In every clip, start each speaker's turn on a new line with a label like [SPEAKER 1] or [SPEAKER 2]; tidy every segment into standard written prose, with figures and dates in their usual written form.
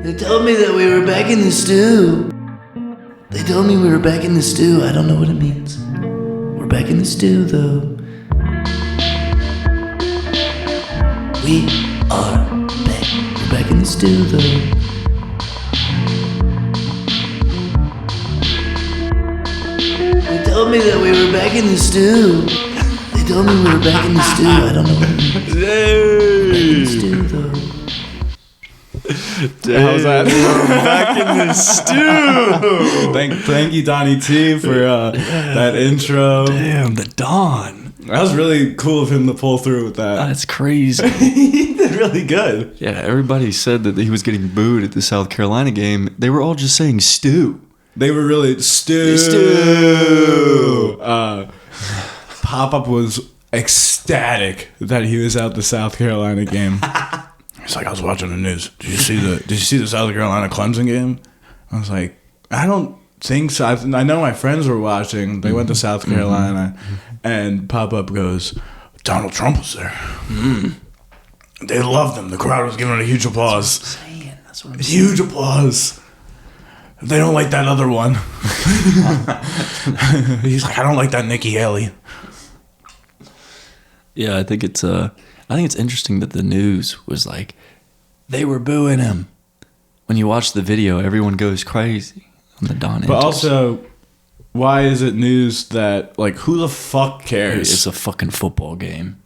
[SPEAKER 1] They told me that we were back in the stew. They told me we were back in the stew. I don't know what it means. We're back in the stew, though. We are back. We're back in the stew, though. They told me that we were back in the stew. They told me we were back in the stew. I don't know what it means. Back in the stew, though.
[SPEAKER 2] How's that? Back in the stew. Thank you, Donnie T, for that intro.
[SPEAKER 3] Damn, the Dawn.
[SPEAKER 2] That was really cool of him to pull through with that.
[SPEAKER 3] That's crazy.
[SPEAKER 2] He did really good.
[SPEAKER 3] Yeah, everybody said that he was getting booed at the South Carolina game. They were all just saying stew.
[SPEAKER 2] They were really stew. Pop-Up was ecstatic that he was at the South Carolina game. He's like, I was watching the news. Did you see the South Carolina Clemson game? I was like, I don't think so. I know my friends were watching. They went to South Carolina, and Pop-Up goes, Donald Trump was there. They loved him. The crowd was giving it a huge applause.
[SPEAKER 1] That's what I'm saying.
[SPEAKER 2] Huge applause. They don't like that other one. He's like, I don't like that Nikki Haley.
[SPEAKER 3] Yeah, I think it's interesting that the news was like, they were booing him. When you watch the video, everyone goes crazy on the Dawn.
[SPEAKER 2] But also, why is it news that, like, who the fuck cares?
[SPEAKER 3] It's a fucking football game.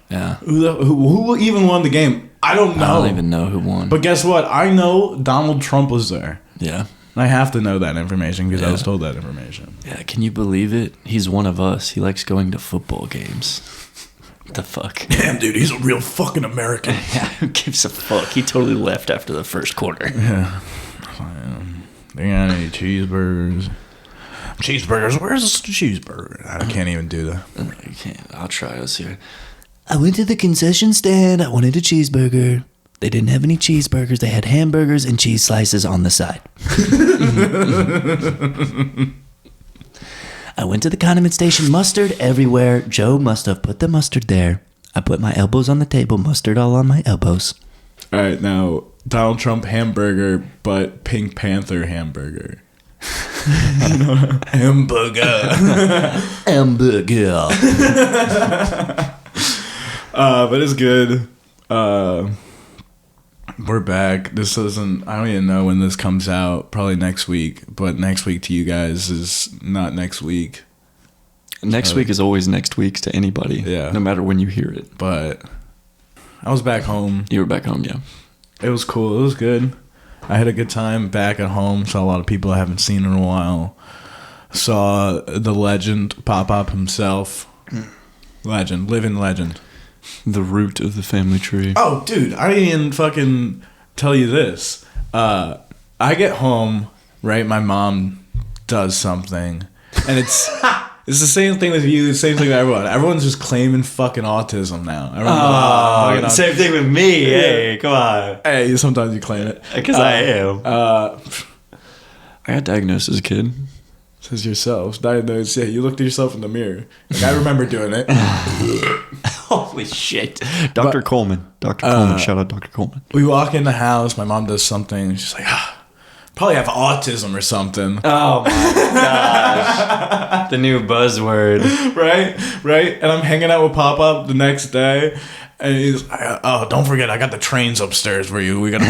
[SPEAKER 3] Yeah.
[SPEAKER 2] Who even won the game? I don't know.
[SPEAKER 3] I don't even know who won.
[SPEAKER 2] But guess what? I know Donald Trump was there.
[SPEAKER 3] Yeah.
[SPEAKER 2] I have to know that information because I was told that information.
[SPEAKER 3] Yeah, can you believe it? He's one of us. He likes going to football games. What the fuck?
[SPEAKER 2] Damn, dude, he's a real fucking American.
[SPEAKER 3] Yeah, who gives a fuck? He totally left after the first quarter.
[SPEAKER 2] Yeah. They got any cheeseburgers? Cheeseburgers? Where's the cheeseburger? I can't even do that.
[SPEAKER 3] You can't. I'll try. Let's see.
[SPEAKER 1] I went to the concession stand. I wanted a cheeseburger. They didn't have any cheeseburgers. They had hamburgers and cheese slices on the side. I went to the condiment station. Mustard everywhere. Joe must have put the mustard there. I put my elbows on the table. Mustard all on my elbows.
[SPEAKER 2] All right, now, Donald Trump hamburger, but Pink Panther hamburger. Hamburger.
[SPEAKER 1] Hamburger.
[SPEAKER 2] But it's good. We're back. This isn't, I don't even know when this comes out. Probably next week. But next week to you guys is not next week.
[SPEAKER 3] Next week is always next week to anybody.
[SPEAKER 2] Yeah.
[SPEAKER 3] No matter when you hear it.
[SPEAKER 2] But I was back home.
[SPEAKER 3] You were back home, yeah.
[SPEAKER 2] It was cool. It was good. I had a good time back at home. Saw a lot of people I haven't seen in a while. Saw the legend, Pop-Up himself. Legend. Living legend.
[SPEAKER 3] The root of the family tree.
[SPEAKER 2] Oh, dude, I didn't even fucking tell you this. I get home, right? My mom does something, and it's the same thing with you, the same thing with everyone. Everyone's just claiming fucking autism now.
[SPEAKER 3] Same thing with me.
[SPEAKER 2] Yeah.
[SPEAKER 3] Hey, come on.
[SPEAKER 2] Hey, sometimes you claim it.
[SPEAKER 3] Because I am.
[SPEAKER 2] I
[SPEAKER 3] got diagnosed as a kid.
[SPEAKER 2] Says yourself. Diagnosed. Yeah, you looked at yourself in the mirror. Like, I remember doing it.
[SPEAKER 3] Holy shit. Dr. Coleman. Dr. Coleman. Shout out Dr. Coleman.
[SPEAKER 2] We walk in the house. My mom does something. She's like, probably have autism or something.
[SPEAKER 3] Oh my gosh. The new buzzword.
[SPEAKER 2] Right? And I'm hanging out with Pop-Up the next day. And he's like, oh, don't forget, I got the trains upstairs for you. We gotta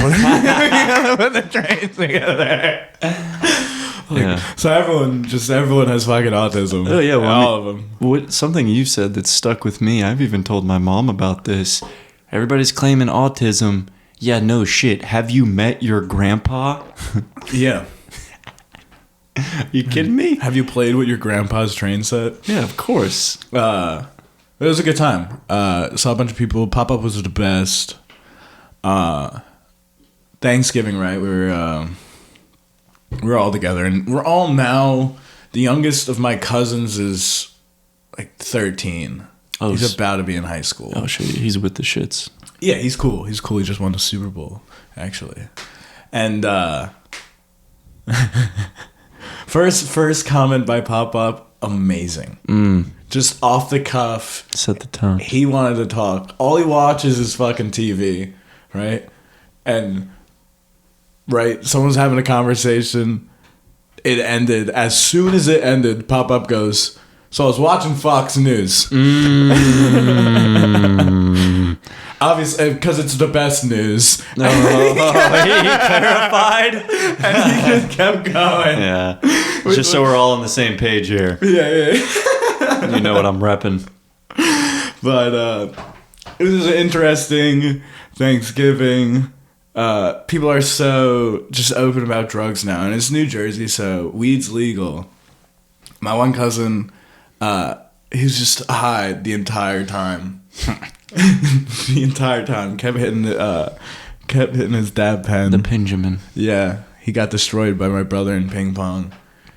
[SPEAKER 2] put the trains together. So everyone has fucking autism.
[SPEAKER 3] Oh yeah, well,
[SPEAKER 2] all of them.
[SPEAKER 3] Something you said that stuck with me. I've even told my mom about this. Everybody's claiming autism. Yeah, no shit. Have you met your grandpa?
[SPEAKER 2] Yeah.
[SPEAKER 3] You kidding me?
[SPEAKER 2] Have you played with your grandpa's train set?
[SPEAKER 3] Yeah, of course.
[SPEAKER 2] It was a good time. Saw a bunch of people. Pop-Up was the best. Thanksgiving, right? We're all together, and we're all now. The youngest of my cousins is like 13. Oh, he's about to be in high school.
[SPEAKER 3] Oh shit, he's with the shits.
[SPEAKER 2] Yeah, he's cool. He just won the Super Bowl, actually. And first comment by Pop-Up, amazing. Just off the cuff.
[SPEAKER 3] Set the tone.
[SPEAKER 2] He wanted to talk. All he watches is fucking TV, right? And right? Someone's having a conversation. It ended. As soon as it ended, pop-up goes, so I was watching Fox News. Obviously, because it's the best news.
[SPEAKER 3] He clarified.
[SPEAKER 2] And he just kept going.
[SPEAKER 3] Yeah. Just so we're all on the same page here.
[SPEAKER 2] Yeah.
[SPEAKER 3] You know what I'm repping.
[SPEAKER 2] But it was an interesting Thanksgiving. People are so just open about drugs now, and it's New Jersey, so weed's legal. My one cousin, he was just high the entire time. The entire time, kept hitting his dab pen.
[SPEAKER 3] The Benjamin.
[SPEAKER 2] Yeah, he got destroyed by my brother in ping pong.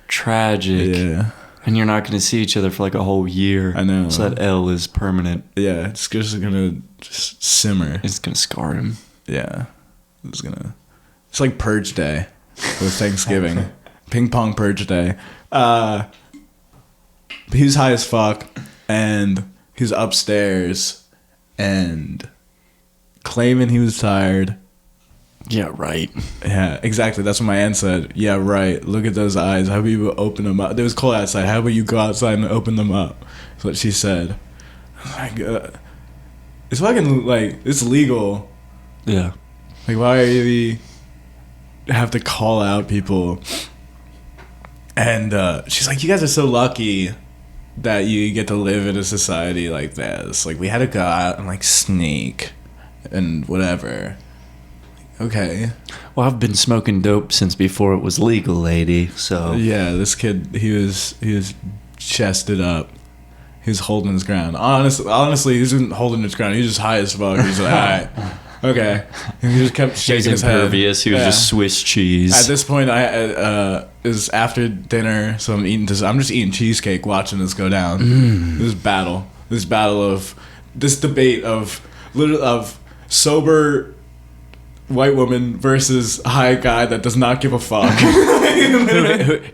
[SPEAKER 3] Tragic.
[SPEAKER 2] Yeah,
[SPEAKER 3] And you're not going to see each other for like a whole year.
[SPEAKER 2] I know.
[SPEAKER 3] So that L is permanent.
[SPEAKER 2] yeah, it's just gonna just simmer.
[SPEAKER 3] It's going to scar him.
[SPEAKER 2] Yeah, it's like Purge Day with Thanksgiving. Ping pong Purge Day. He was high as fuck, and he was upstairs and claiming he was tired.
[SPEAKER 3] Yeah, right.
[SPEAKER 2] Yeah, exactly. That's what my aunt said. Yeah, right. Look at those eyes. How about you open them up? It was cold outside. How about you go outside and open them up? That's what she said. Like, it's fucking, like, it's legal.
[SPEAKER 3] Yeah.
[SPEAKER 2] Like, why do you have to call out people? And she's like, you guys are so lucky that you get to live in a society like this. Like, we had to go out and, like, sneak and whatever. Okay.
[SPEAKER 3] Well, I've been smoking dope since before it was legal, lady. So
[SPEAKER 2] Yeah, this kid, he was chested up. He was holding his ground. Honestly, he wasn't holding his ground. He was just high as fuck. He was like, all right, okay. And he just kept
[SPEAKER 3] he was
[SPEAKER 2] shaking his head.
[SPEAKER 3] impervious. He was just Swiss cheese.
[SPEAKER 2] At this point, it was after dinner, so I'm just eating cheesecake, watching this go down. This battle of this debate of sober white woman versus high guy that does not give a fuck.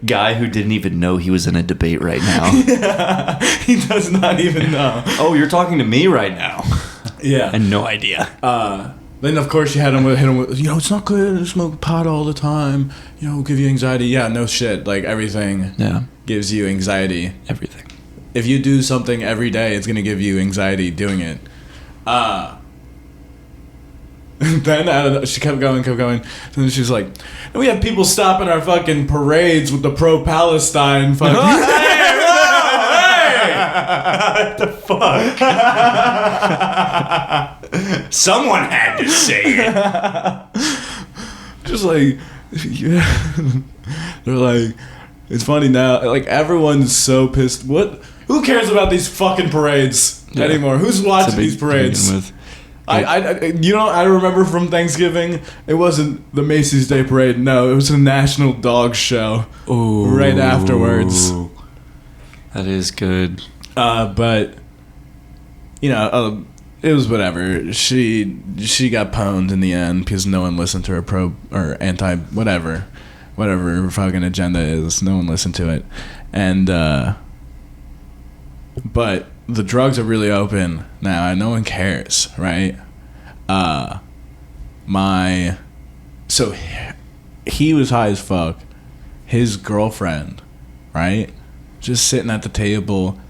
[SPEAKER 3] Guy who didn't even know he was in a debate right now.
[SPEAKER 2] Yeah, he does not even know.
[SPEAKER 3] Oh, you're talking to me right now.
[SPEAKER 2] Yeah.
[SPEAKER 3] I had no idea.
[SPEAKER 2] Then of course you hit him with, it's not good to smoke pot all the time. It'll give you anxiety. Yeah, no shit. Like everything gives you anxiety.
[SPEAKER 3] Everything.
[SPEAKER 2] If you do something every day, it's gonna give you anxiety doing it. Then I don't know, she kept going. Then she's like, and we have people stopping our fucking parades with the pro-Palestine fucking. Hey!
[SPEAKER 3] What the fuck? Someone had to say it.
[SPEAKER 2] Just like, yeah. They're like, it's funny now. Like everyone's so pissed. What? Who cares about these fucking parades anymore? Who's watching these parades? I remember from Thanksgiving, it wasn't the Macy's Day Parade. No, it was a National Dog Show.
[SPEAKER 3] Ooh.
[SPEAKER 2] Right afterwards.
[SPEAKER 3] That is good.
[SPEAKER 2] But it was whatever. She got pwned in the end because no one listened to her pro or anti whatever her fucking agenda is. No one listened to it, and but the drugs are really open now and no one cares, right? So he was high as fuck. His girlfriend, right? Just sitting at the table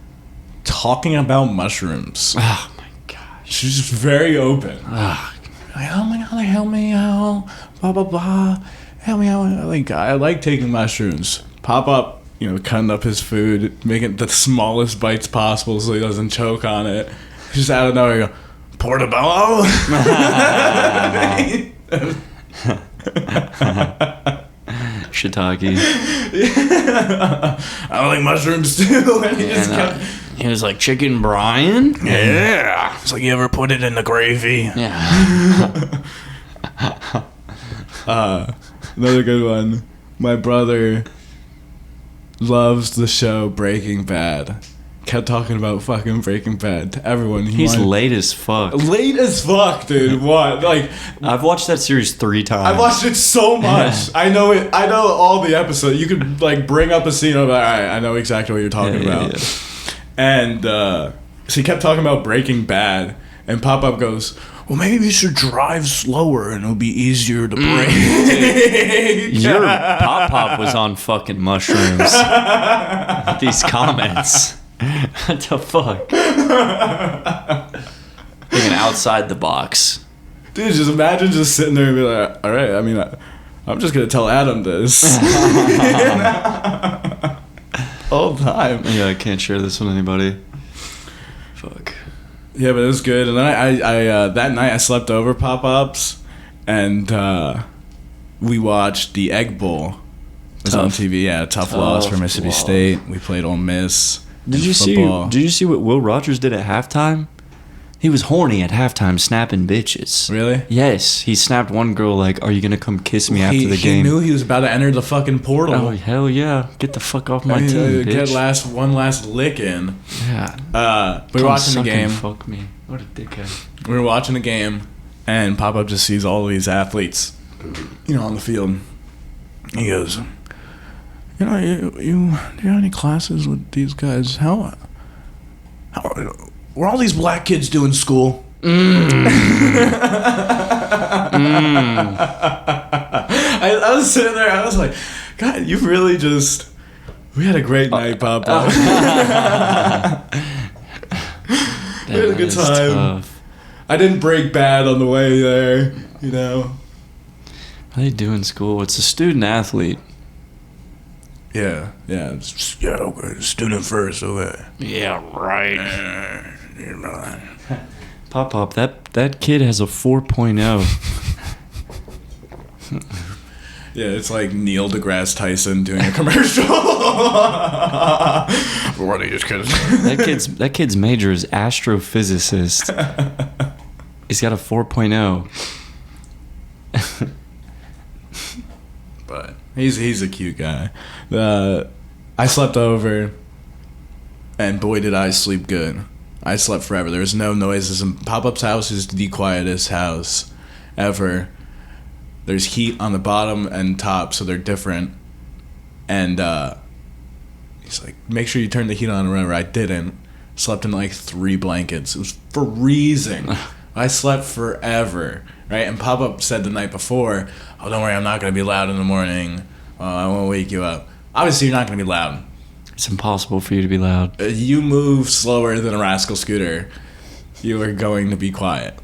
[SPEAKER 2] talking about mushrooms.
[SPEAKER 3] Oh my gosh.
[SPEAKER 2] She's just very open. Like, oh my god, help me out. Blah blah blah. Help me out. Like, I like taking mushrooms. Pop up. Cutting up his food, making the smallest bites possible so he doesn't choke on it. Just out of nowhere, you go, Portobello?
[SPEAKER 3] Shiitake.
[SPEAKER 2] I like mushrooms too. And
[SPEAKER 3] he was like, chicken brine?
[SPEAKER 2] Yeah. It's like, you ever put it in the gravy?
[SPEAKER 3] Yeah.
[SPEAKER 2] Another good one. My brother loves the show Breaking Bad. Kept talking about fucking Breaking Bad to everyone.
[SPEAKER 3] He's late as fuck.
[SPEAKER 2] Late as fuck, dude. What? Like,
[SPEAKER 3] I've watched that series 3 times.
[SPEAKER 2] I've watched it so much. I know it. I know all the episodes. You could like bring up a scene. I'm like, all right, I know exactly what you're talking about. Yeah. And so he kept talking about Breaking Bad, and Pop Up goes, well, maybe we should drive slower and it'll be easier to brake.
[SPEAKER 3] Your Pop was on fucking mushrooms. These comments. What the fuck? Thinking outside the box.
[SPEAKER 2] Dude, just imagine just sitting there and be like, all right, I mean, I'm just going to tell Adam this. All the time.
[SPEAKER 3] Yeah, I can't share this with anybody. Fuck.
[SPEAKER 2] Yeah, but it was good. And then I that night I slept over Pop-Ups, and we watched the Egg Bowl. It was on TV. Yeah, tough loss for Mississippi State. We played Ole Miss.
[SPEAKER 3] Did you see what Will Rogers did at halftime? He was horny at halftime, snapping bitches.
[SPEAKER 2] Really?
[SPEAKER 3] Yes, he snapped one girl like, "Are you gonna come kiss me after the game?"
[SPEAKER 2] He knew he was about to enter the fucking portal.
[SPEAKER 3] Oh hell yeah! Get the fuck off my team, bitch.
[SPEAKER 2] Get one last lick in.
[SPEAKER 3] Yeah.
[SPEAKER 2] We were watching the game.
[SPEAKER 3] Fuck me. What a dickhead.
[SPEAKER 2] We were watching the game, and Pop-Up just sees all of these athletes, on the field. He goes, do you have any classes with these guys? How were all these black kids doing school? I was sitting there, I was like, God, you really just... We had a great night, Pop-Up. We had a good time. Tough. I didn't break bad on the way there, How
[SPEAKER 3] they do in school? It's a student athlete.
[SPEAKER 2] Yeah. Okay. Student first, okay.
[SPEAKER 3] Yeah, right. Pop, that kid has a 4.0.
[SPEAKER 2] Yeah, it's like Neil deGrasse Tyson doing a commercial. What are you just kidding?
[SPEAKER 3] That kid's major is astrophysicist. He's got a 4.0.
[SPEAKER 2] But he's a cute guy. I slept over, and boy did I sleep good. I slept forever. There was no noises. And Pop-Up's house is the quietest house ever. There's heat on the bottom and top, so they're different. And he's like, make sure you turn the heat on or whatever. I didn't. Slept in like 3 blankets. It was freezing. I slept forever, right? And Pop-Up said the night before, oh, don't worry, I'm not going to be loud in the morning. I won't wake you up. Obviously, you're not going to be loud.
[SPEAKER 3] It's impossible for you to be loud.
[SPEAKER 2] You move slower than a rascal scooter. You are going to be quiet.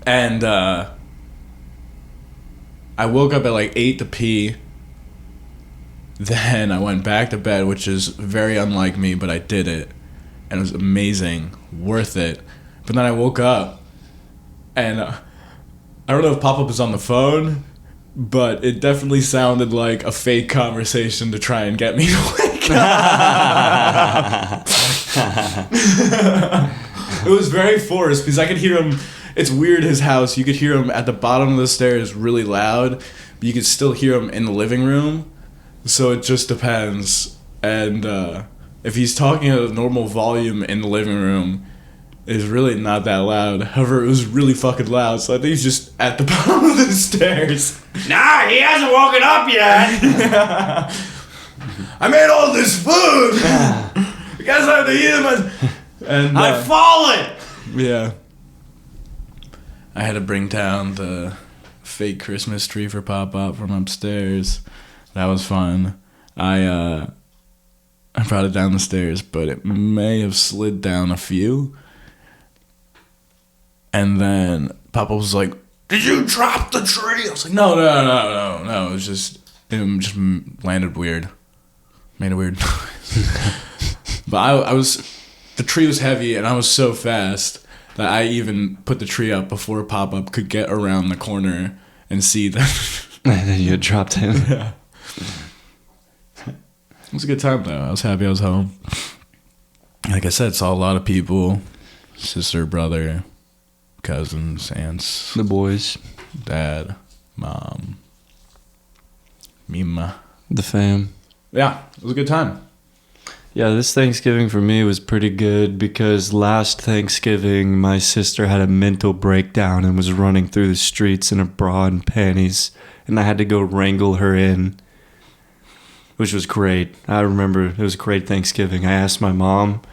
[SPEAKER 2] And I woke up at like 8 to pee. Then I went back to bed, which is very unlike me, but I did it. And it was amazing. Worth it. But then I woke up, and I don't know if Pop-Up was on the phone, but it definitely sounded like a fake conversation to try and get me to wake up. It was very forced, because I could hear him. It's weird, his house. You could hear him at the bottom of the stairs really loud, but you could still hear him in the living room. So it just depends. And if he's talking at a normal volume in the living room, it's really not that loud. However, it was really fucking loud, so I think he's just at the bottom of the stairs.
[SPEAKER 1] Nah, he hasn't woken up yet.
[SPEAKER 2] I made all this food. You guys have to eat them. And
[SPEAKER 1] I've fallen.
[SPEAKER 2] Yeah. I had to bring down the fake Christmas tree for Pop-Up from upstairs. That was fun. I brought it down the stairs, but it may have slid down a few. And then Papa was like, "Did you drop the tree?" I was like, No. It was just landed weird. Made a weird noise. But the tree was heavy, and I was so fast that I even put the tree up before Pop-Up could get around the corner and see that.
[SPEAKER 3] And then you dropped him.
[SPEAKER 2] Yeah. It was a good time, though. I was happy I was home. Like I said, saw a lot of people. Sister, brother, cousins, aunts.
[SPEAKER 3] The boys.
[SPEAKER 2] Dad, mom. Mima.
[SPEAKER 3] The fam.
[SPEAKER 2] Yeah, it was a good time.
[SPEAKER 3] Yeah, this Thanksgiving for me was pretty good because last Thanksgiving my sister had a mental breakdown and was running through the streets in a bra and panties, and I had to go wrangle her in, which was great. I remember it was a great Thanksgiving. I asked my mom,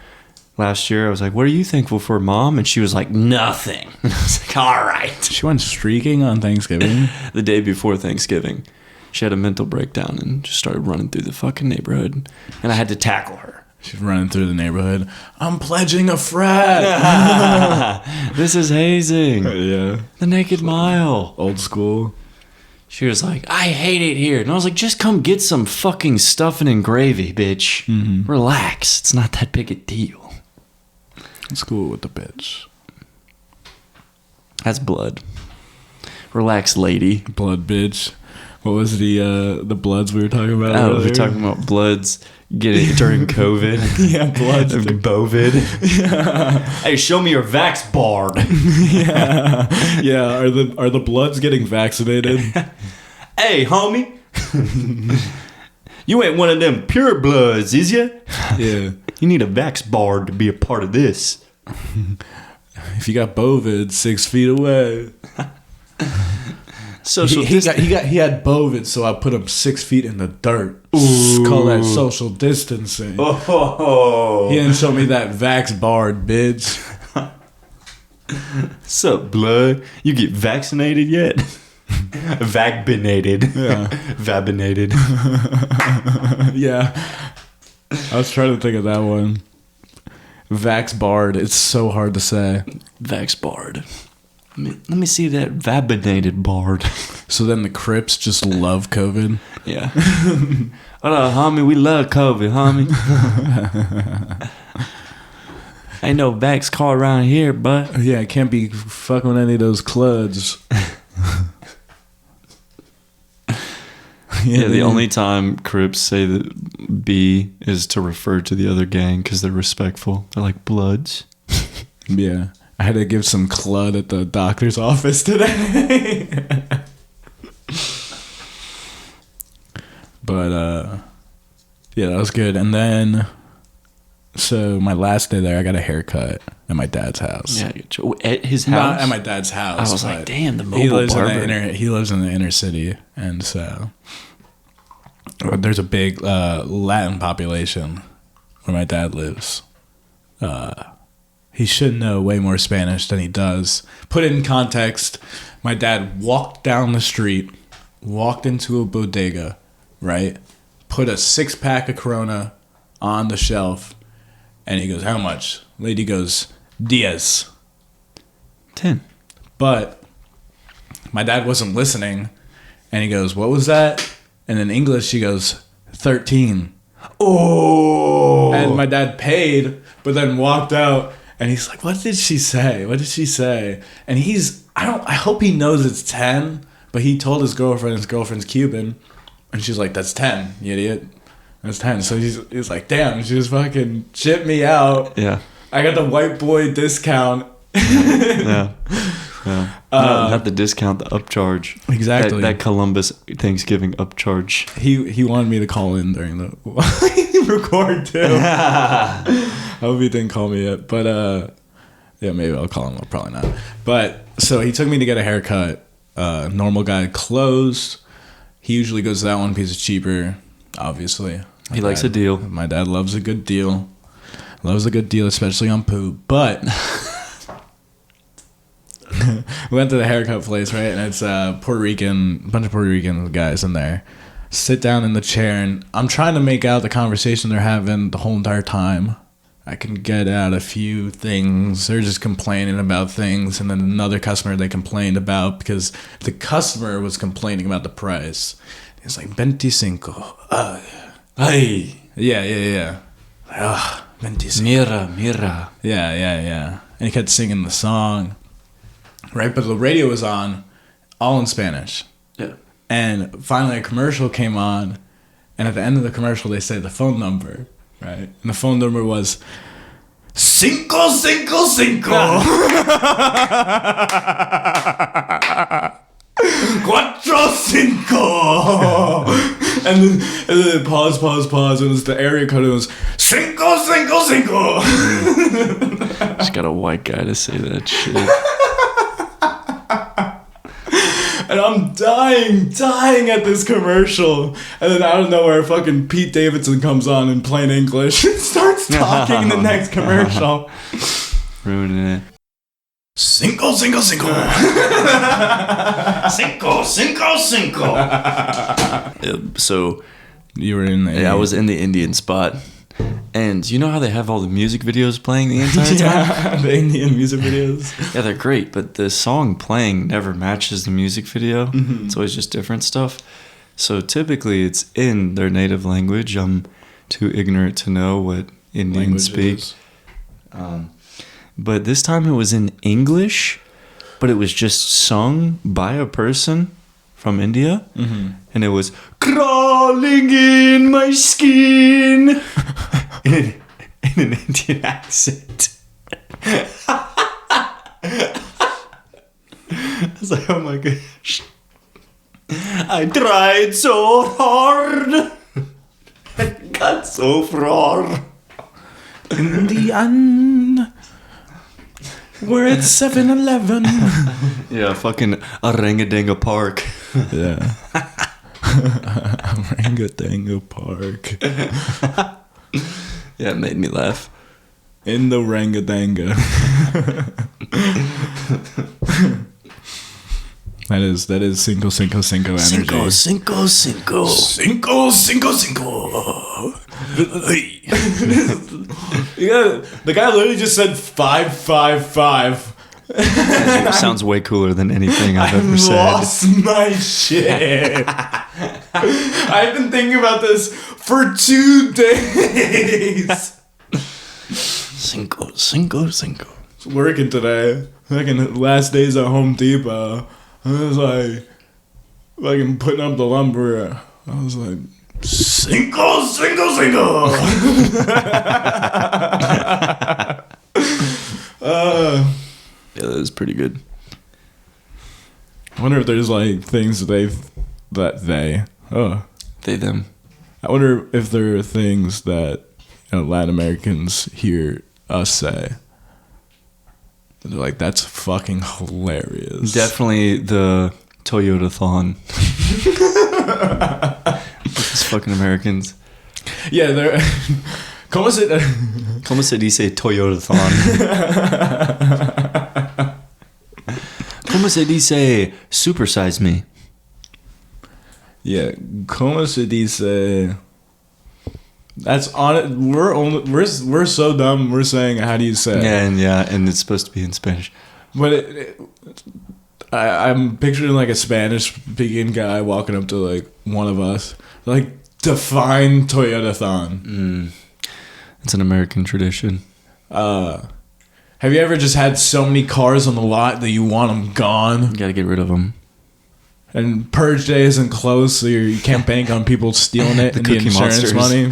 [SPEAKER 3] last year. I was like, what are you thankful for, Mom? And she was like, nothing. And I was like, all right.
[SPEAKER 2] She went streaking on Thanksgiving.
[SPEAKER 3] The day before Thanksgiving, she had a mental breakdown and just started running through the fucking neighborhood. And I had to tackle her.
[SPEAKER 2] She's running through the neighborhood. I'm pledging a frat.
[SPEAKER 3] This is hazing.
[SPEAKER 2] Yeah.
[SPEAKER 3] The Naked Mile.
[SPEAKER 2] Old school.
[SPEAKER 3] She was like, I hate it here. And I was like, just come get some fucking stuffing and gravy, bitch.
[SPEAKER 2] Mm-hmm.
[SPEAKER 3] Relax. It's not that big a deal.
[SPEAKER 2] It's cool with the bitch.
[SPEAKER 3] That's blood. Relax, lady.
[SPEAKER 2] Blood bitch. What was the bloods we were talking about?
[SPEAKER 3] Oh,
[SPEAKER 2] earlier?
[SPEAKER 3] we're talking about bloods getting during COVID.
[SPEAKER 2] Yeah, bloods.
[SPEAKER 3] Bovid.
[SPEAKER 2] Yeah.
[SPEAKER 3] Hey, show me your vax bard.
[SPEAKER 2] Yeah. Yeah. Are the bloods getting vaccinated?
[SPEAKER 3] Hey, homie. You ain't one of them pure bloods, is ya?
[SPEAKER 2] Yeah.
[SPEAKER 3] You need a vax bard to be a part of this.
[SPEAKER 2] If you got bovid 6 feet away.
[SPEAKER 3] Social
[SPEAKER 2] he had bovid, so I put him 6 feet in the dirt.
[SPEAKER 3] Ooh.
[SPEAKER 2] Call that social distancing.
[SPEAKER 3] Oh.
[SPEAKER 2] He didn't show me that vax bard, bitch.
[SPEAKER 3] Sup, blood? You get vaccinated yet? Vaccinated.
[SPEAKER 2] Yeah.
[SPEAKER 3] Vabinated.
[SPEAKER 2] Yeah. I was trying to think of that one. Vax bard. It's so hard to say.
[SPEAKER 3] Vax bard. Let me see that vabinated bard.
[SPEAKER 2] So then the Crips just love COVID.
[SPEAKER 3] Yeah. What up, homie? We love COVID, homie. Ain't no vax car around here, but
[SPEAKER 2] Yeah, can't be fucking with any of those cluds.
[SPEAKER 3] yeah, the only time Crips say that B is to refer to the other gang because they're respectful. They're like bloods.
[SPEAKER 2] Yeah. I had to give some clud at the doctor's office today. But, yeah, that was good. And then, so my last day there, I got a haircut at my dad's house.
[SPEAKER 3] Yeah, at his house.
[SPEAKER 2] Not at my dad's house.
[SPEAKER 3] I was like,
[SPEAKER 2] but
[SPEAKER 3] damn, the
[SPEAKER 2] he
[SPEAKER 3] mobile
[SPEAKER 2] lives
[SPEAKER 3] barber.
[SPEAKER 2] he lives in the inner city, and so there's a big Latin population where my dad lives. He should know way more Spanish than he does. Put it in context, my dad walked down the street, walked into a bodega, right? Put a 6-pack of Corona on the shelf, and he goes, how much? Lady goes, 10.
[SPEAKER 3] 10.
[SPEAKER 2] But my dad wasn't listening, and he goes, what was that? And in English, he goes, 13.
[SPEAKER 3] Oh.
[SPEAKER 2] And my dad paid, but then walked out, and he's like, what did she say? What did she say? And I hope he knows it's 10, but he told his girlfriend's Cuban, and she's like, that's 10, you idiot. That's 10. So he's like, damn, she just fucking shipped me out.
[SPEAKER 3] Yeah.
[SPEAKER 2] I got the white boy discount.
[SPEAKER 3] Yeah. Yeah. Not the discount, the upcharge.
[SPEAKER 2] Exactly.
[SPEAKER 3] That Columbus Thanksgiving upcharge.
[SPEAKER 2] He wanted me to call in during the record too. I hope he didn't call me yet, but yeah, maybe I'll call him. I'll probably not. But so he took me to get a haircut. Normal guy closed. He usually goes to that one because it's cheaper. Obviously,
[SPEAKER 3] He likes a deal.
[SPEAKER 2] My dad loves a good deal. Loves a good deal, especially on poop. But we went to the haircut place, right? And it's a bunch of Puerto Rican guys in there. Sit down in the chair, and I'm trying to make out the conversation they're having the whole entire time. I can get out a few things. They're just complaining about things, and then another customer they complained about because the customer was complaining about the price. It's like 25.
[SPEAKER 3] Hey.
[SPEAKER 2] Yeah. 25.
[SPEAKER 3] Mira.
[SPEAKER 2] Yeah. And he kept singing the song, right? But the radio was on, all in Spanish.
[SPEAKER 3] Yeah.
[SPEAKER 2] And finally a commercial came on, and at the end of the commercial they say the phone number, right? And the phone number was 555 45. And then pause, and it's the area code. It was 555.
[SPEAKER 3] Just got a white guy to say that shit.
[SPEAKER 2] And I'm dying at this commercial. And then out of nowhere, fucking Pete Davidson comes on in plain English and starts talking in the next commercial.
[SPEAKER 3] Ruining it.
[SPEAKER 2] Cinco.
[SPEAKER 1] Cinco.
[SPEAKER 3] So
[SPEAKER 2] You were in there.
[SPEAKER 3] I was in the Indian spot. And you know how they have all the music videos playing the entire time?
[SPEAKER 2] Yeah, the Indian music videos.
[SPEAKER 3] Yeah, they're great, but the song playing never matches the music video.
[SPEAKER 2] Mm-hmm.
[SPEAKER 3] It's always just different stuff. So typically it's in their native language. I'm too ignorant to know what Indians speak. But this time it was in English, but it was just sung by a person from India.
[SPEAKER 2] Mm-hmm.
[SPEAKER 3] And it was crawling in my skin in an Indian accent. I was like, oh my gosh. I tried so hard. I got so far.
[SPEAKER 2] Indian. We're at 7-Eleven.
[SPEAKER 3] Yeah, fucking Orangadanga Park.
[SPEAKER 2] Yeah. Orangadanga Park.
[SPEAKER 3] Yeah, it made me laugh.
[SPEAKER 2] In the Rangadanga. That is Cinco energy.
[SPEAKER 1] Cinco.
[SPEAKER 2] Yeah, the guy literally just said 555.
[SPEAKER 3] Sounds way cooler than anything I've ever said.
[SPEAKER 2] Lost my shit. I've been thinking about this for 2 days.
[SPEAKER 1] Cinco.
[SPEAKER 2] Working today. Fucking last days at Home Depot. I was like, fucking putting up the lumber. I was like,
[SPEAKER 1] Cinco.
[SPEAKER 3] Yeah, that was pretty good.
[SPEAKER 2] I wonder if there's like things they.
[SPEAKER 3] They, them.
[SPEAKER 2] I wonder if there are things that Latin Americans hear us say. They're like, that's fucking hilarious.
[SPEAKER 3] Definitely the Toyota-thon. These fucking Americans.
[SPEAKER 2] Yeah, they're. ¿Cómo
[SPEAKER 3] se dice Toyota-thon? ¿Cómo se dice supersize me?
[SPEAKER 2] Yeah, ¿cómo se dice? That's on it. We're so dumb. We're saying, how do you say?
[SPEAKER 3] And it's supposed to be in Spanish.
[SPEAKER 2] But I'm picturing like a Spanish speaking guy walking up to like one of us, like, define Toyota-thon.
[SPEAKER 3] It's an American tradition.
[SPEAKER 2] Have you ever just had so many cars on the lot that you want them gone?
[SPEAKER 3] You gotta get rid of them.
[SPEAKER 2] And purge day isn't close, so you can't bank on people stealing it and the
[SPEAKER 3] Cookie
[SPEAKER 2] insurance
[SPEAKER 3] Monsters.
[SPEAKER 2] money.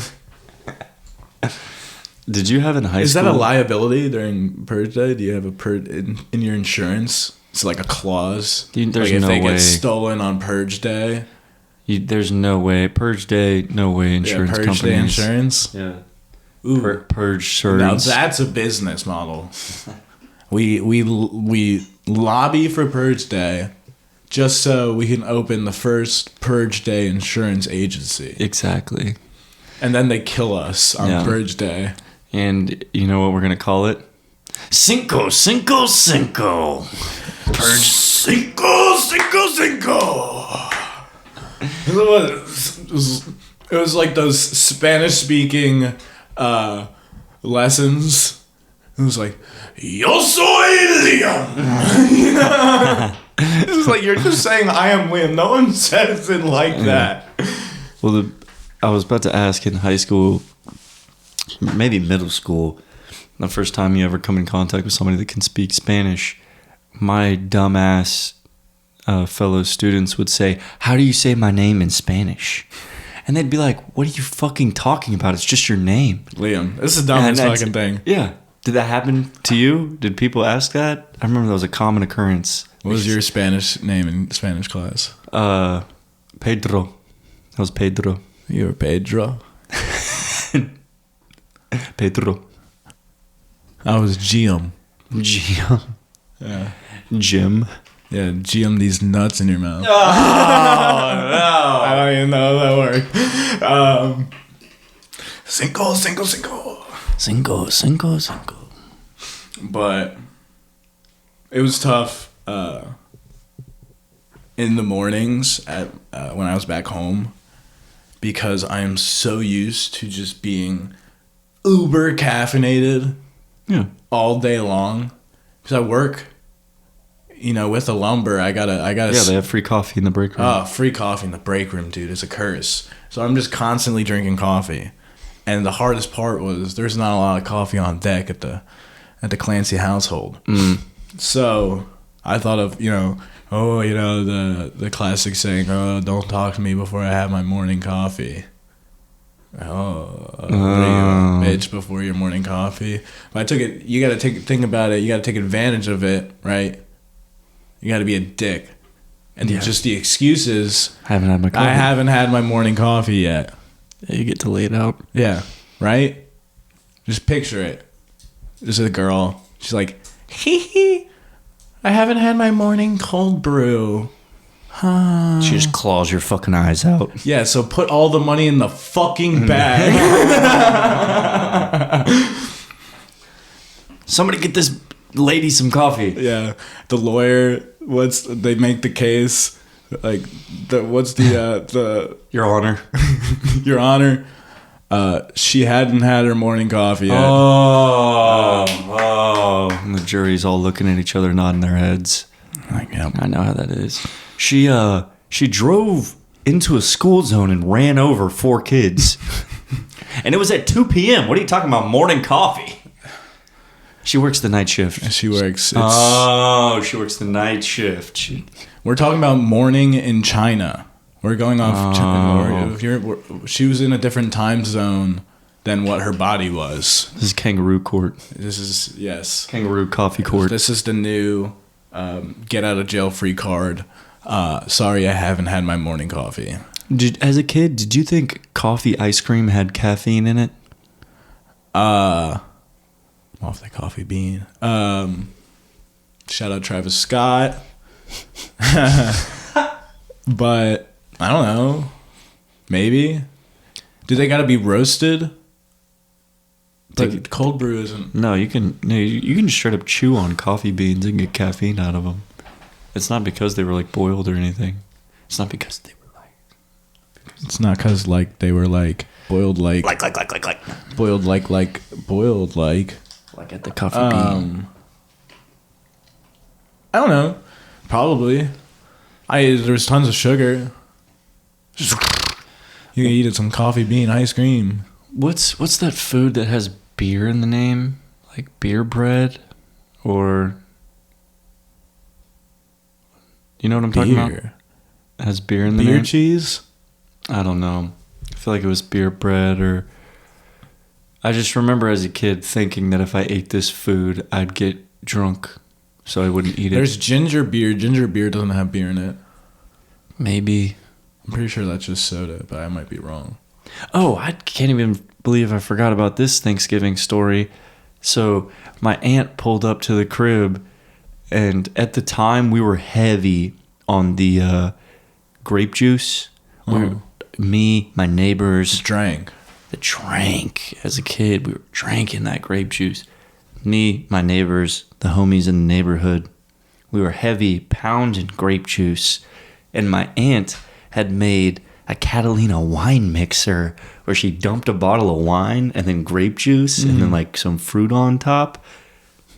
[SPEAKER 3] Did you have in high
[SPEAKER 2] Is
[SPEAKER 3] school?
[SPEAKER 2] that a liability during purge day? Do you have a purge in your insurance? It's like a clause.
[SPEAKER 3] There's
[SPEAKER 2] like if
[SPEAKER 3] no
[SPEAKER 2] they
[SPEAKER 3] way.
[SPEAKER 2] get stolen on purge day.
[SPEAKER 3] There's no way. Purge day, no way. Insurance
[SPEAKER 2] purge
[SPEAKER 3] companies.
[SPEAKER 2] day insurance.
[SPEAKER 3] Yeah.
[SPEAKER 2] Ooh.
[SPEAKER 3] Purge
[SPEAKER 2] Now
[SPEAKER 3] insurance.
[SPEAKER 2] that's a business model. We lobby for purge day, just so we can open the first purge day insurance agency,
[SPEAKER 3] Exactly.
[SPEAKER 2] and then they kill us on purge day.
[SPEAKER 3] And you know what we're gonna call it?
[SPEAKER 1] Cinco.
[SPEAKER 2] Purge. Cinco. It was like those Spanish speaking lessons. It was like, Yo soy Liam. You know? It's like, you're just saying I am Liam. No one says it like that.
[SPEAKER 3] Well, I was about to ask in high school, maybe middle school, the first time you ever come in contact with somebody that can speak Spanish, my dumbass fellow students would say, "How do you say my name in Spanish?" And they'd be like, "What are you fucking talking about? It's just your name."
[SPEAKER 2] Liam, this is the dumbest fucking thing.
[SPEAKER 3] Yeah. Did that happen to you? Did people ask that? I remember that was a common occurrence.
[SPEAKER 2] What was your Spanish name in Spanish class?
[SPEAKER 3] Pedro. That was Pedro.
[SPEAKER 2] You were Pedro.
[SPEAKER 3] Pedro.
[SPEAKER 2] I was Jim.
[SPEAKER 3] Jim.
[SPEAKER 2] Yeah.
[SPEAKER 3] Jim.
[SPEAKER 2] Yeah, GM these nuts in your mouth.
[SPEAKER 3] Oh, no.
[SPEAKER 2] I don't even know how that worked. Cinco.
[SPEAKER 1] Cinco.
[SPEAKER 2] But it was tough in the mornings when I was back home because I am so used to just being uber caffeinated all day long. Because I work, with the lumber. I gotta.
[SPEAKER 3] Yeah, they have free coffee in the break room.
[SPEAKER 2] Oh, free coffee in the break room, dude, is a curse. So I'm just constantly drinking coffee. And the hardest part was there's not a lot of coffee on deck at the Clancy household. So I thought of, the classic saying, "Oh, don't talk to me before I have my morning coffee." What are you, a bitch, before your morning coffee? But I took it. You got to think about it. You got to take advantage of it, right? You got to be a dick. And just the excuses.
[SPEAKER 3] I haven't had my coffee.
[SPEAKER 2] I haven't had my morning coffee yet.
[SPEAKER 3] Yeah, you get to lay it out.
[SPEAKER 2] Yeah, right? Just picture it. This is a girl. She's like, hee hee, I haven't had my morning cold brew.
[SPEAKER 3] She just claws your fucking eyes out.
[SPEAKER 2] Yeah, so put all the money in the fucking bag.
[SPEAKER 3] Somebody get this lady some coffee.
[SPEAKER 2] Yeah, the lawyer, they make the case, like, the
[SPEAKER 3] Your Honor.
[SPEAKER 2] Your Honor, she hadn't had her morning coffee yet.
[SPEAKER 3] Oh. And the jury's all looking at each other, nodding their heads.
[SPEAKER 2] Like, yeah.
[SPEAKER 3] I know how that is. She drove into a school zone and ran over 4 kids. And it was at 2 p.m. What are you talking about? Morning coffee. She works the night shift.
[SPEAKER 2] She works.
[SPEAKER 3] She works the night shift.
[SPEAKER 2] We're talking about morning in China. We're going off. She was in a different time zone than what her body was.
[SPEAKER 3] This is kangaroo court.
[SPEAKER 2] Yes.
[SPEAKER 3] Kangaroo coffee court.
[SPEAKER 2] This is the new get out of jail free card. Sorry, I haven't had my morning coffee.
[SPEAKER 3] As a kid, did you think coffee ice cream had caffeine in it?
[SPEAKER 2] Off the coffee bean. Shout out Travis Scott. But I don't know. Maybe. Do they gotta be roasted? Like cold brew isn't.
[SPEAKER 3] No, you can straight up chew on coffee beans and get caffeine out of them. It's not because they were like boiled or anything. It's not because they were like.
[SPEAKER 2] It's not because they were like boiled like. Boiled like.
[SPEAKER 3] Like at the coffee bean.
[SPEAKER 2] I don't know. Probably. There's tons of sugar. You can eat some coffee bean ice cream.
[SPEAKER 3] What's that food that has beer in the name? Like beer bread? Or... You know what I'm talking about? It has beer in the name?
[SPEAKER 2] Beer cheese?
[SPEAKER 3] I don't know. I feel like it was beer bread or... I just remember as a kid thinking that if I ate this food, I'd get drunk, so I wouldn't eat it.
[SPEAKER 2] There's ginger beer. Ginger beer doesn't have beer in it.
[SPEAKER 3] Maybe.
[SPEAKER 2] I'm pretty sure that's just soda, but I might be wrong.
[SPEAKER 3] Oh, I can't even believe I forgot about this Thanksgiving story. So my aunt pulled up to the crib, and at the time we were heavy on the grape juice. Me, my neighbors...
[SPEAKER 2] Drank.
[SPEAKER 3] As a kid, we were drinking that grape juice. Me, my neighbors, the homies in the neighborhood, we were heavy pounding grape juice. And my aunt had made a Catalina wine mixer where she dumped a bottle of wine and then grape juice and then like some fruit on top.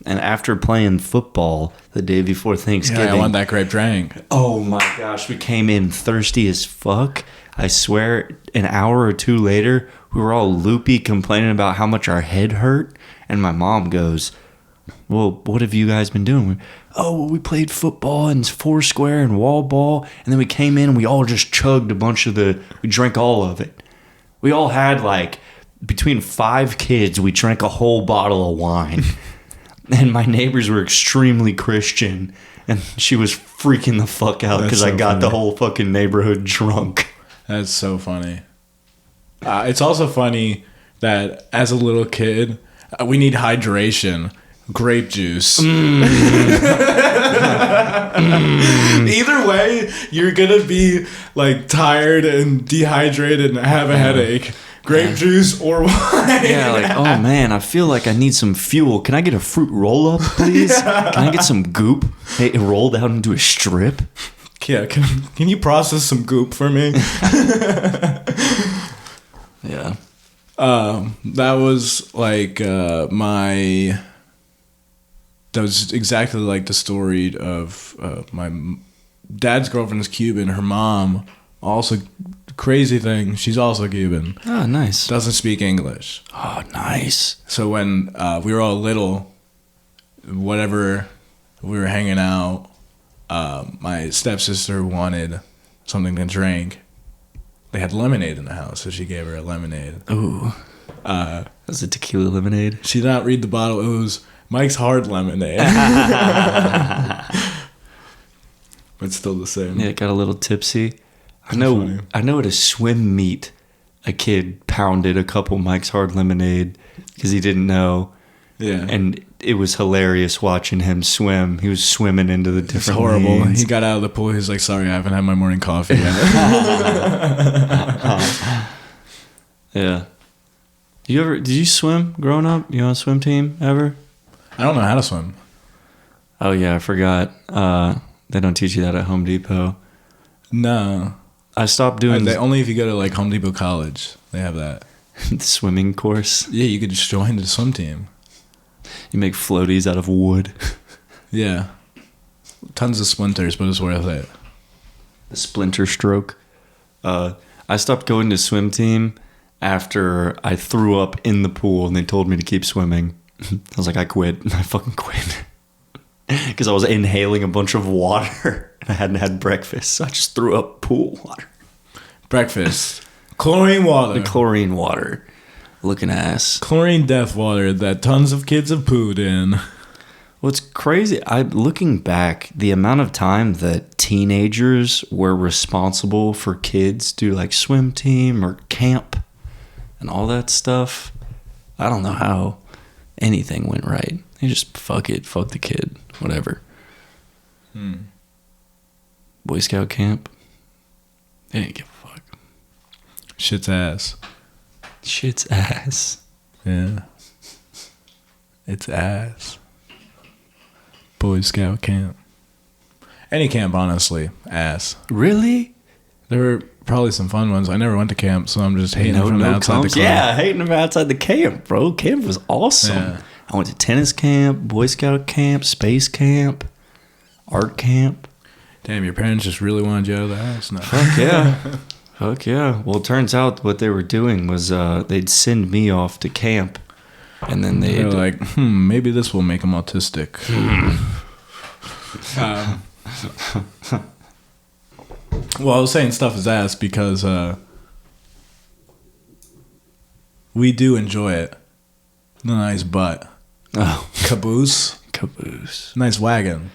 [SPEAKER 3] And after playing football the day before Thanksgiving...
[SPEAKER 2] Yeah, I want that grape drink.
[SPEAKER 3] Oh my gosh, we came in thirsty as fuck. I swear, an hour or two later, we were all loopy complaining about how much our head hurt. And my mom goes, well, what have you guys been doing? We played football and foursquare and wall ball. And then we came in and we all just chugged we drank all of it. We all had between 5 kids, we drank a whole bottle of wine. And my neighbors were extremely Christian. And she was freaking the fuck out because I got the whole fucking neighborhood drunk.
[SPEAKER 2] That's so funny. It's also funny that as a little kid, we need hydration. grape juice.
[SPEAKER 3] Mm.
[SPEAKER 2] Either way, you're gonna be like tired and dehydrated and have a headache. Grape juice or wine.
[SPEAKER 3] Yeah, like, oh man, I feel like I need some fuel. Can I get a fruit roll up, please? Can I get some goop? Hey, rolled out into a strip?
[SPEAKER 2] Yeah, can you process some goop for me?
[SPEAKER 3] Yeah.
[SPEAKER 2] That was like that was exactly like the story of my dad's girlfriend is Cuban. Her mom, also crazy thing, she's also Cuban.
[SPEAKER 3] Oh, nice.
[SPEAKER 2] Doesn't speak English.
[SPEAKER 3] Oh, nice.
[SPEAKER 2] So when we were all little, whatever we were hanging out, my stepsister wanted something to drink. They had lemonade in the house, so she gave her a lemonade.
[SPEAKER 3] Ooh. Was it tequila lemonade?
[SPEAKER 2] She did not read the bottle. It was Mike's Hard Lemonade. But still the same.
[SPEAKER 3] Yeah, it got a little tipsy. I know at a swim meet, a kid pounded a couple Mike's Hard Lemonade because he didn't know.
[SPEAKER 2] Yeah.
[SPEAKER 3] And it was hilarious watching him swim. He was swimming into the different
[SPEAKER 2] It's horrible.
[SPEAKER 3] lanes.
[SPEAKER 2] He got out of the pool. He was like, sorry, I haven't had my morning coffee yet.
[SPEAKER 3] Yeah. Did you swim growing up? You on a swim team ever?
[SPEAKER 2] I don't know how to swim.
[SPEAKER 3] Oh yeah, I forgot. They don't teach you that at Home Depot.
[SPEAKER 2] No.
[SPEAKER 3] I stopped doing
[SPEAKER 2] Only if you go to like Home Depot College, they have that.
[SPEAKER 3] the swimming course.
[SPEAKER 2] Yeah, you could just join the swim team.
[SPEAKER 3] You make floaties out of wood.
[SPEAKER 2] Yeah. Tons of splinters, but it's worth it.
[SPEAKER 3] The splinter stroke. I stopped going to swim team after I threw up in the pool and they told me to keep swimming. I was like, I quit. I fucking quit. Because I was inhaling a bunch of water and I hadn't had breakfast. So I just threw up pool water.
[SPEAKER 2] Breakfast. Chlorine water.
[SPEAKER 3] The chlorine water. Looking ass.
[SPEAKER 2] Chlorine death water that tons of kids have pooed in.
[SPEAKER 3] What's crazy, looking back, the amount of time that teenagers were responsible for kids do like swim team or camp and all that stuff, I don't know how anything went right. They just fuck the kid, whatever. Boy Scout camp, they didn't give a fuck.
[SPEAKER 2] Shit's ass.
[SPEAKER 3] Shit's ass.
[SPEAKER 2] Yeah. It's ass. Boy Scout camp. Any camp, honestly, ass.
[SPEAKER 3] Really?
[SPEAKER 2] There were probably some fun ones. I never went to camp, so I'm just hating from outside the club.
[SPEAKER 3] Yeah, hating them outside the camp, bro. Camp was awesome.
[SPEAKER 2] Yeah.
[SPEAKER 3] I went to tennis camp, Boy Scout camp, space camp, art camp.
[SPEAKER 2] Damn, your parents just really wanted you out of the house. No.
[SPEAKER 3] Fuck yeah. Fuck yeah. Well, it turns out what they were doing was they'd send me off to camp, and then
[SPEAKER 2] They're like, maybe this will make him autistic. Well, I was saying stuff is ass because we do enjoy it. Nice butt.
[SPEAKER 3] Oh,
[SPEAKER 2] Caboose. Nice wagon.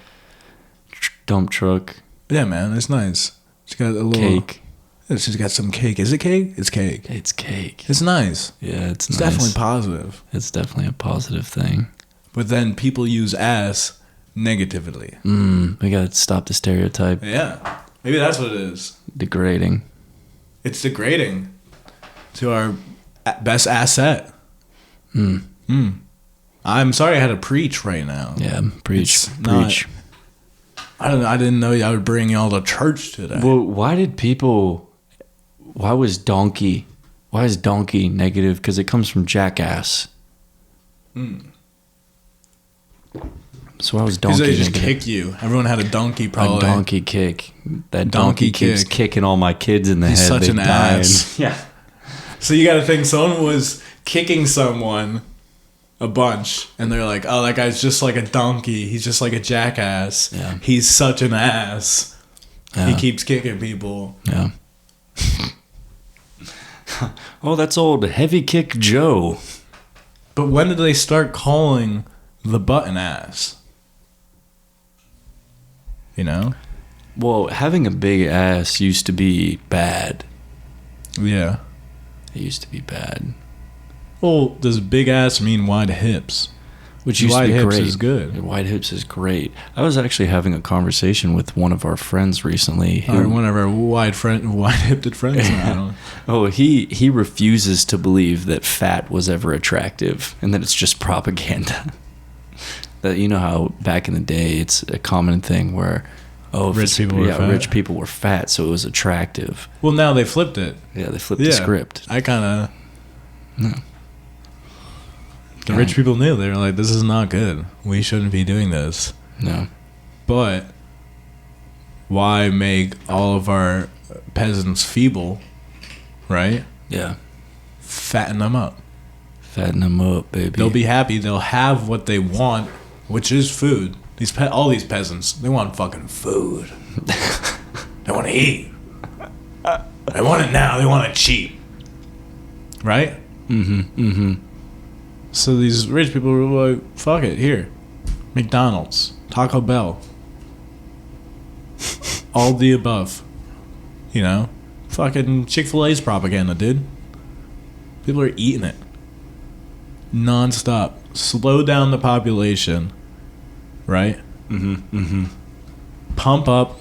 [SPEAKER 3] dump truck,
[SPEAKER 2] Yeah, man, it's nice. It's got a little
[SPEAKER 3] cake.
[SPEAKER 2] It's got some cake. Is it cake? It's cake.
[SPEAKER 3] It's cake.
[SPEAKER 2] It's nice.
[SPEAKER 3] Yeah, it's
[SPEAKER 2] It's
[SPEAKER 3] nice.
[SPEAKER 2] definitely positive.
[SPEAKER 3] It's definitely a positive thing.
[SPEAKER 2] But then people use ass negatively.
[SPEAKER 3] We gotta stop the stereotype.
[SPEAKER 2] Yeah. Maybe that's what it is.
[SPEAKER 3] Degrading.
[SPEAKER 2] It's degrading to our best asset. I'm sorry I had to preach right now.
[SPEAKER 3] Yeah, preach.
[SPEAKER 2] It's not-
[SPEAKER 3] Preach.
[SPEAKER 2] I didn't know I would bring y'all to church today.
[SPEAKER 3] Well, why is donkey negative? Because it comes from jackass. So why was
[SPEAKER 2] Because
[SPEAKER 3] donkey
[SPEAKER 2] they just
[SPEAKER 3] negative?
[SPEAKER 2] kick you. Everyone had a donkey probably.
[SPEAKER 3] A donkey kick. That
[SPEAKER 2] Donkey
[SPEAKER 3] donkey keeps
[SPEAKER 2] kick.
[SPEAKER 3] kicking all my kids in the
[SPEAKER 2] He's
[SPEAKER 3] head.
[SPEAKER 2] such
[SPEAKER 3] They're
[SPEAKER 2] an
[SPEAKER 3] dying.
[SPEAKER 2] ass.
[SPEAKER 3] Yeah.
[SPEAKER 2] So you got to think someone was kicking someone a bunch, and they're like, "Oh, that guy's just like a donkey. He's just like a jackass.
[SPEAKER 3] Yeah.
[SPEAKER 2] He's such an ass.
[SPEAKER 3] Yeah.
[SPEAKER 2] He keeps kicking people."
[SPEAKER 3] Yeah. Oh, that's old Heavy Kick Joe.
[SPEAKER 2] But when did they start calling the butt an ass? You know?
[SPEAKER 3] Well, having a big ass used to be bad.
[SPEAKER 2] Yeah.
[SPEAKER 3] It used to be bad.
[SPEAKER 2] Well, does big ass mean wide hips?
[SPEAKER 3] Which used
[SPEAKER 2] White
[SPEAKER 3] to be
[SPEAKER 2] Hips
[SPEAKER 3] great.
[SPEAKER 2] is good.
[SPEAKER 3] White Hips is great. I was actually having a conversation with one of our friends recently.
[SPEAKER 2] Or one of our wide-hipped friends now.
[SPEAKER 3] Oh, he refuses to believe that fat was ever attractive and that it's just propaganda. That, you know how back in the day it's a common thing where
[SPEAKER 2] Rich people were fat.
[SPEAKER 3] rich people were fat, so it was attractive.
[SPEAKER 2] Well, now they flipped it.
[SPEAKER 3] Yeah, they flipped the script.
[SPEAKER 2] I kind of...
[SPEAKER 3] No.
[SPEAKER 2] The rich people knew. They were like, this is not good. We shouldn't be doing this.
[SPEAKER 3] No.
[SPEAKER 2] But why make all of our peasants feeble, right?
[SPEAKER 3] Yeah.
[SPEAKER 2] Fatten them up.
[SPEAKER 3] Fatten them up, baby.
[SPEAKER 2] They'll be happy. They'll have what they want, which is food. All these peasants, they want fucking food. They want to eat. They want it now. They want it cheap. Right? So these rich people were like, fuck it, here. McDonald's, Taco Bell. All the above. You know? Fucking Chick-fil-A's propaganda, dude. People are eating it. Non-stop. Slow down the population. Right? Pump up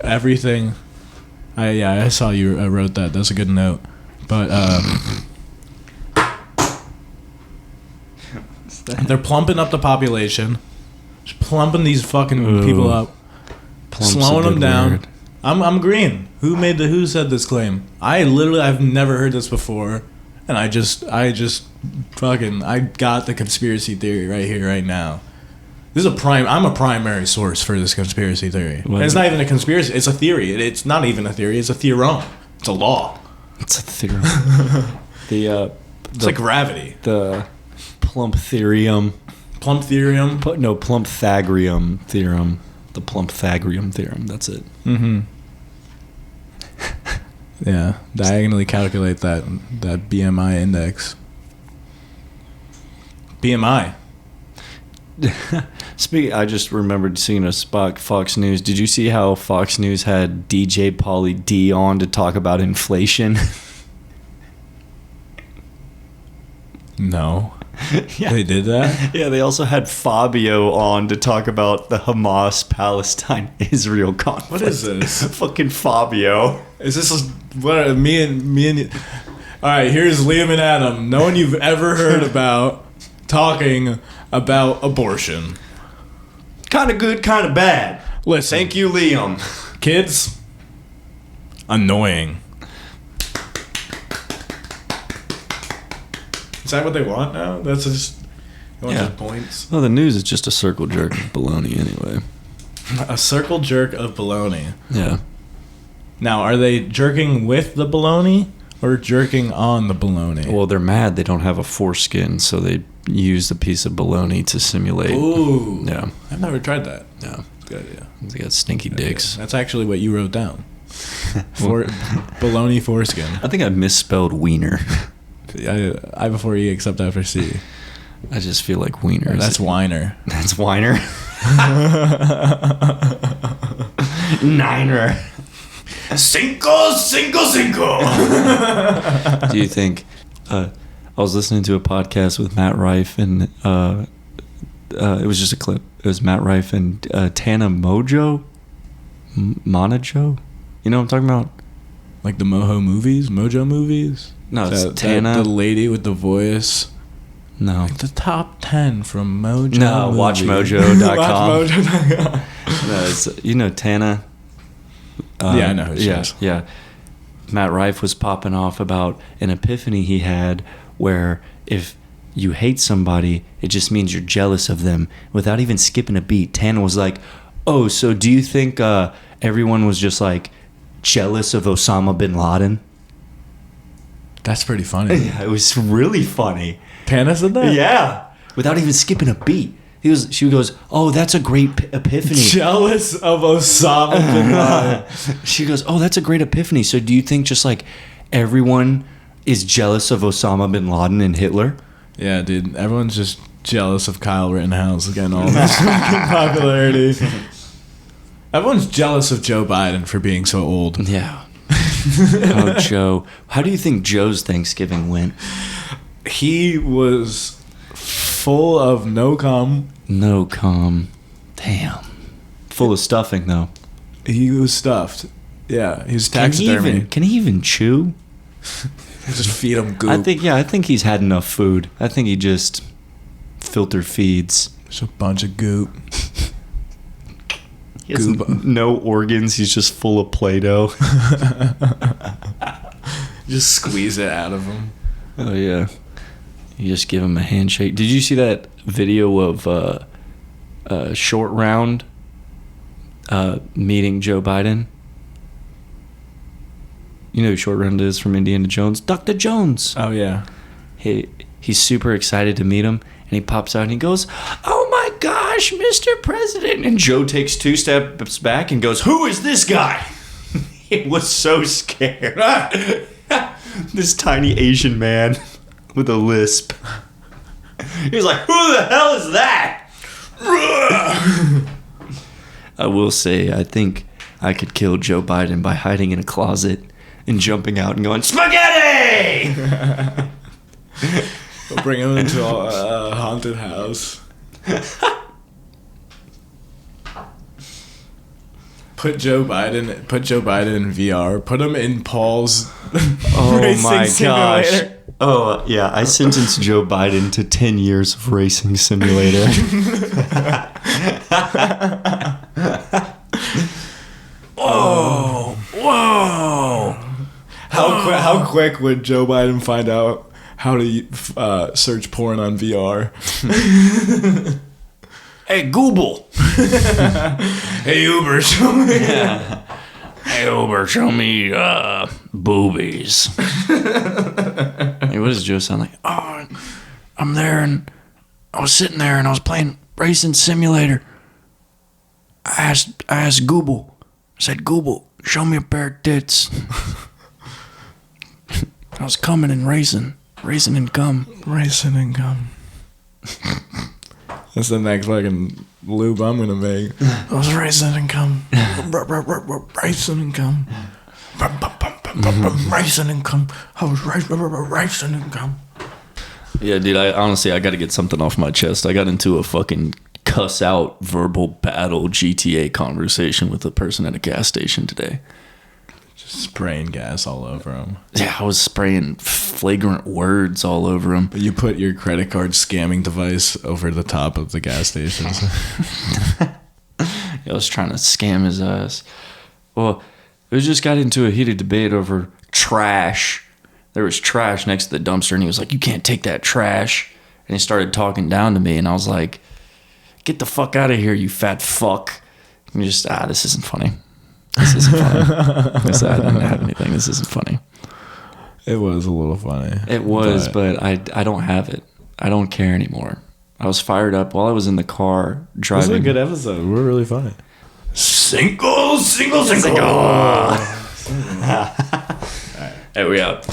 [SPEAKER 2] everything. I saw you wrote that. That's a good note. But, they're plumping up the population, just plumping these fucking people up, slowing them down.
[SPEAKER 3] Word.
[SPEAKER 2] I'm green. Who said this claim? I've never heard this before, and I got the conspiracy theory right here, right now. I'm a primary source for this conspiracy theory. And it's not even a conspiracy. It's a theory. It's not even a theory. It's a theorem. It's a law.
[SPEAKER 3] It's a theorem.
[SPEAKER 2] It's like gravity.
[SPEAKER 3] The Plumptherium.
[SPEAKER 2] Plumptherium?
[SPEAKER 3] Plumpthagrium theorem. The Plumpthagrium theorem. That's it.
[SPEAKER 2] Yeah. Diagonally calculate that BMI index. BMI.
[SPEAKER 3] I just remembered seeing a Fox News. Did you see how Fox News had DJ Pauly D on to talk about inflation?
[SPEAKER 2] No.
[SPEAKER 3] Yeah.
[SPEAKER 2] They did that?
[SPEAKER 3] Yeah, they also had Fabio on to talk about the Hamas-Palestine-Israel conflict.
[SPEAKER 2] What is this?
[SPEAKER 3] Fucking Fabio.
[SPEAKER 2] Is this what me and all right, here's Liam and Adam. No one you've ever heard about talking about abortion.
[SPEAKER 3] Kind of good, kind of bad.
[SPEAKER 2] Listen.
[SPEAKER 3] Thank you, Liam.
[SPEAKER 2] Kids, annoying. Is that what they want now? That's just points.
[SPEAKER 3] Well, the news is just a circle jerk of baloney anyway.
[SPEAKER 2] A circle jerk of baloney.
[SPEAKER 3] Yeah.
[SPEAKER 2] Now, are they jerking with the baloney or jerking on the baloney?
[SPEAKER 3] Well, they're mad they don't have a foreskin, so they use a piece of baloney to simulate.
[SPEAKER 2] Ooh.
[SPEAKER 3] Yeah.
[SPEAKER 2] I've never tried that.
[SPEAKER 3] Yeah.
[SPEAKER 2] Good idea.
[SPEAKER 3] They got stinky dicks.
[SPEAKER 2] That's actually what you wrote down. Baloney foreskin.
[SPEAKER 3] I think I misspelled wiener.
[SPEAKER 2] I before E except after C.
[SPEAKER 3] I just feel like wiener.
[SPEAKER 2] That's whiner.
[SPEAKER 3] That's whiner. Niner.
[SPEAKER 2] Cinco.
[SPEAKER 3] Do you think... I was listening to a podcast with Matt Rife, and it was just a clip. It was Matt Rife and Tana Mojo? Monajo? You know what I'm talking about?
[SPEAKER 2] Like the Mojo movies?
[SPEAKER 3] No, it's Tana.
[SPEAKER 2] The lady with the voice.
[SPEAKER 3] No.
[SPEAKER 2] Like the top 10 from Mojo.
[SPEAKER 3] No,
[SPEAKER 2] movie.
[SPEAKER 3] WatchMojo.com.
[SPEAKER 2] WatchMojo.com.
[SPEAKER 3] No, it's, you know Tana?
[SPEAKER 2] Yeah, I know who she is.
[SPEAKER 3] Yeah. Matt Rife was popping off about an epiphany he had where if you hate somebody, it just means you're jealous of them. Without even skipping a beat, Tana was like, oh, so do you think everyone was just like jealous of Osama bin Laden?
[SPEAKER 2] That's pretty funny.
[SPEAKER 3] Yeah, it was really funny.
[SPEAKER 2] Tana said that?
[SPEAKER 3] Yeah. Without even skipping a beat. She goes, oh, that's a great epiphany.
[SPEAKER 2] Jealous of Osama bin Laden.
[SPEAKER 3] She goes, oh, that's a great epiphany. So do you think just like everyone is jealous of Osama bin Laden and Hitler?
[SPEAKER 2] Yeah, dude. Everyone's just jealous of Kyle Rittenhouse getting all this fucking popularity. Everyone's jealous of Joe Biden for being so old.
[SPEAKER 3] Yeah. Oh, Joe. How do you think Joe's Thanksgiving went?
[SPEAKER 2] He was full of no cum.
[SPEAKER 3] No cum. Damn. Full of stuffing though.
[SPEAKER 2] He was stuffed. Yeah, he's
[SPEAKER 3] Can
[SPEAKER 2] taxidermy.
[SPEAKER 3] he even chew?
[SPEAKER 2] Just feed him goop.
[SPEAKER 3] I think he's had enough food. I think he just filter feeds.
[SPEAKER 2] Just a bunch of goop.
[SPEAKER 3] He has no organs. He's just full of Play-Doh.
[SPEAKER 2] Just squeeze it out of him.
[SPEAKER 3] Oh yeah. You just give him a handshake. Did you see that video of Short Round meeting Joe Biden? You know who Short Round is from Indiana Jones? Dr. Jones.
[SPEAKER 2] Oh yeah.
[SPEAKER 3] He's super excited to meet him, and he pops out and he goes, "Oh my gosh, Mr. President!" And Joe takes 2 steps back and goes, "Who is this guy?" He was so scared. This tiny Asian man with a lisp. He was like, "Who the hell is that?" I will say, I think I could kill Joe Biden by hiding in a closet and jumping out and going, "Spaghetti!"
[SPEAKER 2] We'll bring him into a haunted house. Put Joe Biden in VR. Put him in Paul's
[SPEAKER 3] Oh
[SPEAKER 2] racing
[SPEAKER 3] my gosh.
[SPEAKER 2] simulator.
[SPEAKER 3] Oh, yeah. I sentenced Joe Biden to 10 years of racing simulator.
[SPEAKER 2] Whoa! How quick would Joe Biden find out how to search porn on VR?
[SPEAKER 3] Hey, Google.
[SPEAKER 2] Hey Uber, show me.
[SPEAKER 3] Hey, Uber, show me boobies. Hey, what does Joe sound like? Oh, I'm there and I was sitting there and I was playing racing simulator. I asked Google. I said, "Google, show me a pair of tits." I was coming and racing and cum.
[SPEAKER 2] Racing and cum. That's the next fucking lube I'm gonna make. I was racing and cum. Racing and cum. Racing and cum. I was racing and cum.
[SPEAKER 3] Yeah, dude, I got to get something off my chest. I got into a fucking cuss out verbal battle GTA conversation with a person at a gas station today.
[SPEAKER 2] Just spraying gas all over him.
[SPEAKER 3] Yeah, I was spraying flagrant words all him.
[SPEAKER 2] But you put your credit card scamming device over the top of the gas stations.
[SPEAKER 3] I was trying to scam his ass. Well, we just got into a heated debate over trash. There was trash next to the dumpster, and he was like, "You can't take that trash." And he started talking down to me, and I was like, "Get the fuck out of here, you fat fuck." And just, this isn't funny. This isn't funny. I didn't have anything. This isn't funny.
[SPEAKER 2] It was a little funny.
[SPEAKER 3] It was, but I don't have it. I don't care anymore. I was fired up while I was in the car driving.
[SPEAKER 2] This was a good episode. We're really funny. Single.
[SPEAKER 3] Hey, we out.